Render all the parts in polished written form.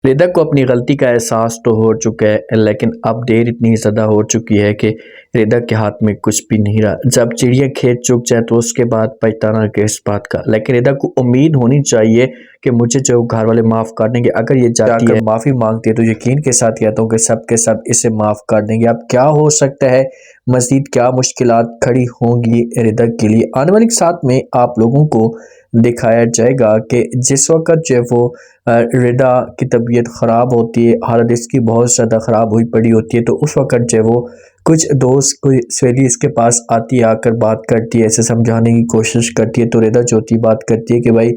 रिदा को अपनी गलती का एहसास तो हो चुका है, लेकिन अब देर इतनी ज़्यादा हो चुकी है कि रिदा के हाथ में कुछ भी नहीं रहा। जब चिड़िया खेत चुग जाए तो उसके बाद पछताना किस बात का। लेकिन रिदा को उम्मीद होनी चाहिए कि मुझे जो घर वाले माफ़ कर देंगे। अगर ये जाती है माफ़ी मांगती है तो यकीन के साथ कहता हूँ कि सब के सब इसे माफ़ कर देंगे। अब क्या हो सकता है, मज़ीद क्या मुश्किलात खड़ी होंगी रिदा के लिए। आने वाले साथ में आप लोगों को दिखाया जाएगा कि जिस वक़्त जो है वो रिदा की तबीयत ख़राब होती है, हालत इसकी बहुत ज़्यादा ख़राब हुई पड़ी होती है, तो उस वक़्त जो है वो कुछ दोस्त, कोई सहेली इसके पास आती है, आकर बात करती है, इसे समझाने की कोशिश करती है। तो रिदा जो होती है बात करती है कि भाई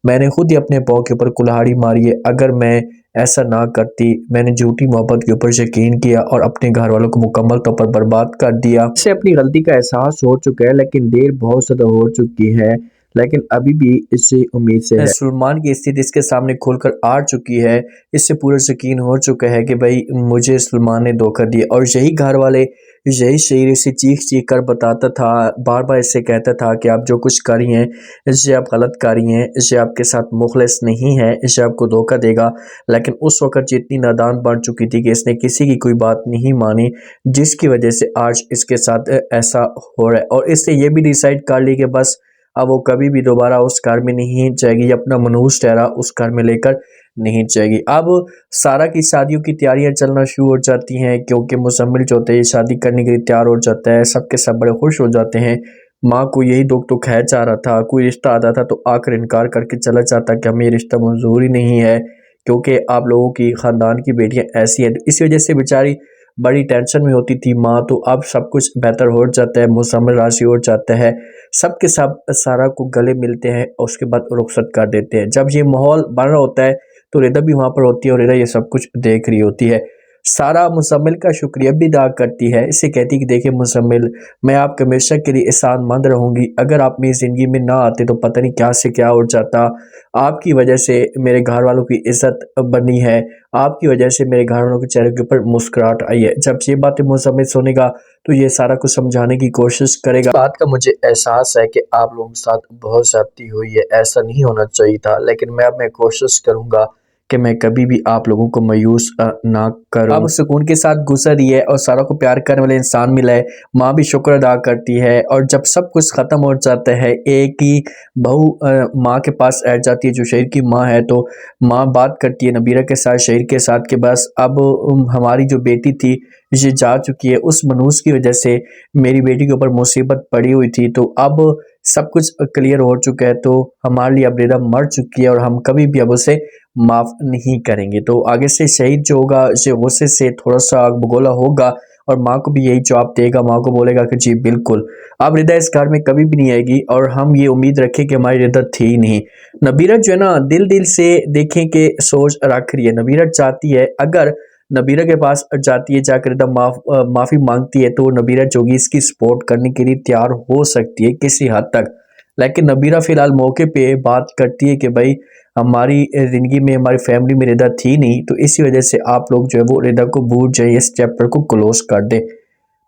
मैंने खुद ही अपने पाँव के ऊपर कुल्हाड़ी मारी है, अगर मैं ऐसा ना करती, मैंने झूठी मोहब्बत के ऊपर यकीन किया और अपने घर वालों को मुकम्मल तौर पर बर्बाद कर दिया। इसे अपनी गलती का एहसास हो चुका है, लेकिन देर बहुत ज़्यादा हो चुकी है। लेकिन अभी भी इससे उम्मीद से है। सलमान की स्थिति इसके सामने खुलकर आ चुकी है। इससे पूरा यकीन हो चुका है कि भाई मुझे सलमान ने धोखा दिया, और यही घर वाले, यही शेर इसे चीख चीख कर बताता था, बार बार इससे कहता था कि आप जो कुछ कर रही हैं इससे आप गलत कर रही हैं, इससे आपके साथ मुखलिस नहीं है, इससे आपको धोखा देगा। लेकिन उस वक़्त जितनी नादान बन चुकी थी कि इसने किसी की कोई बात नहीं मानी, जिसकी वजह से आज इसके साथ ऐसा हो रहा है। और इससे ये भी डिसाइड कर ली कि बस अब वो कभी भी दोबारा उस घर में नहीं जाएगी, अपना मनहूस चेहरा उस घर में लेकर नहीं जाएगी। अब सारा की शादियों की तैयारियां चलना शुरू हो जाती हैं, क्योंकि मुज़म्मिल जो होता है शादी करने के लिए तैयार हो जाता है। सबके सब बड़े खुश हो जाते हैं। माँ को यही दुख तो खैर जा रहा था, कोई रिश्ता आता था तो आकर इनकार करके चला जाता कि हमें ये रिश्ता मंजूर ही नहीं है, क्योंकि आप लोगों की ख़ानदान की बेटियां ऐसी हैं। तो इस वजह से बेचारी बड़ी टेंशन में होती थी माँ। तो अब सब कुछ बेहतर हो जाता है, मुज़म्मिल राज़ी हो जाता है, सब के सब सारा को गले मिलते हैं और उसके बाद रुखसत कर देते हैं। जब ये माहौल बन रहा होता है तो रिदा भी वहाँ पर होती है और रिदा ये सब कुछ देख रही होती है। सारा मुज़म्मिल का शुक्रिया भी अदा करती है, इसे कहती है कि देखिए मुज़म्मिल, मैं आपके हमेशा के लिए एहसानमंद रहूँगी। अगर आप मेरी ज़िंदगी में ना आते तो पता नहीं क्या से क्या हो जाता। आपकी वजह से मेरे घर वालों की इज़्ज़त बनी है, आपकी वजह से मेरे घर वालों के चेहरे के ऊपर मुस्कुराहट आई है। जब ये बातें मुज़म्मिल सुनेगा तो ये सारा कुछ समझाने की कोशिश करेगा। इस बात का मुझे एहसास है कि आप लोगों के साथ बहुत ज़्यादती हुई है, ऐसा नहीं होना चाहिए था, लेकिन मैं कोशिश करूँगा कि मैं कभी भी आप लोगों को मायूस ना करूँ। अब सुकून के साथ गुजर रही है और सारा को प्यार करने वाले इंसान मिला है। माँ भी शुक्र अदा करती है, और जब सब कुछ ख़त्म हो जाता है, एक ही बहू माँ के पास बैठ जाती है जो शहीर की माँ है। तो माँ बात करती है नबीरा के साथ, शहीर के साथ, कि बस अब हमारी जो बेटी थी ये जा चुकी है, उस मनूस की वजह से मेरी बेटी के ऊपर मुसीबत पड़ी हुई थी, तो अब सब कुछ क्लियर हो चुका है। तो हमारे लिए अब रिदा मर चुकी है और हम कभी भी अब उसे माफ़ नहीं करेंगे। तो आगे से शहीद जो होगा इसे गुस्से से थोड़ा सा आग बगोला होगा और माँ को भी यही जवाब देगा। माँ को बोलेगा कि जी बिल्कुल, अब रिदा इस घर में कभी भी नहीं आएगी, और हम ये उम्मीद रखें कि हमारी रिदा थी ही नहीं। नबीरा जो है ना, दिल दिल से देखें कि सोच रख रही है। नबीरा चाहती है अगर नबीरा के पास जाती है, जाकर एकदम माफ़ी मांगती है, तो नबीरा जोगी इसकी सपोर्ट करने के लिए तैयार हो सकती है किसी हद तक। लेकिन नबीरा फ़िलहाल मौके पे बात करती है कि भाई हमारी ज़िंदगी में, हमारी फैमिली में रिदा थी नहीं, तो इसी वजह से आप लोग जो है वो रिदा को भूल जाइए, इस चैप्टर को क्लोज़ कर दें।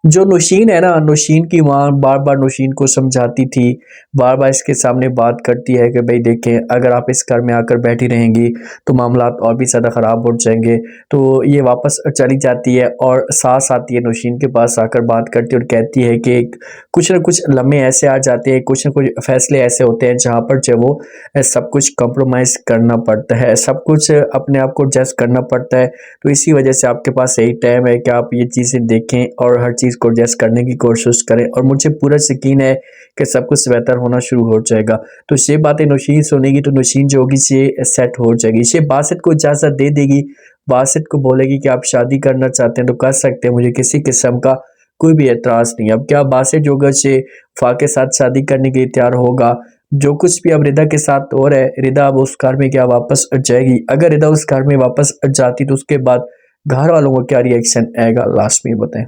जो नौशीन है ना, नौशीन की माँ बार बार नौशीन को समझाती थी, बार बार इसके सामने बात करती है कि भाई देखें, अगर आप इस घर में आकर बैठी रहेंगी तो मामलात और भी ज़्यादा ख़राब हो जाएंगे। तो ये वापस चली जाती है और सास आती है नौशीन के पास, आकर बात करती है और कहती है कि कुछ ना कुछ लम्हे ऐसे आ जाते हैं, कुछ ना कुछ फैसले ऐसे होते हैं जहाँ पर जो वो सब कुछ कंप्रोमाइज़ करना पड़ता है, सब कुछ अपने आप को एडजस्ट करना पड़ता है। तो इसी वजह से आपके पास यही टाइम है कि आप ये चीज़ें देखें और हर चीज़ को एडजस्ट करने की कोशिश करें, और मुझे पूरा यकीन है कि सब कुछ बेहतर होना शुरू हो जाएगा। तो ये बातें नौशीन सुनेगी तो नौशीन जो होगी ये सेट हो जाएगी, ये बासित को इजाज़त दे देगी। बासित को बोलेगी कि आप शादी करना चाहते हैं तो कर सकते हैं, मुझे किसी किस्म का कोई भी एतराज़ नहीं। अब क्या बासित जो होगा ये फ़ा के साथ शादी करने के लिए तैयार होगा। जो कुछ भी अब रिदा के साथ हो रहा है, रिदा अब उस घर में क्या वापस जाएगी? अगर रिदा उस घर में वापस जाती तो उसके बाद घर वालों को क्या रिएक्शन आएगा, लास्ट में बताएं।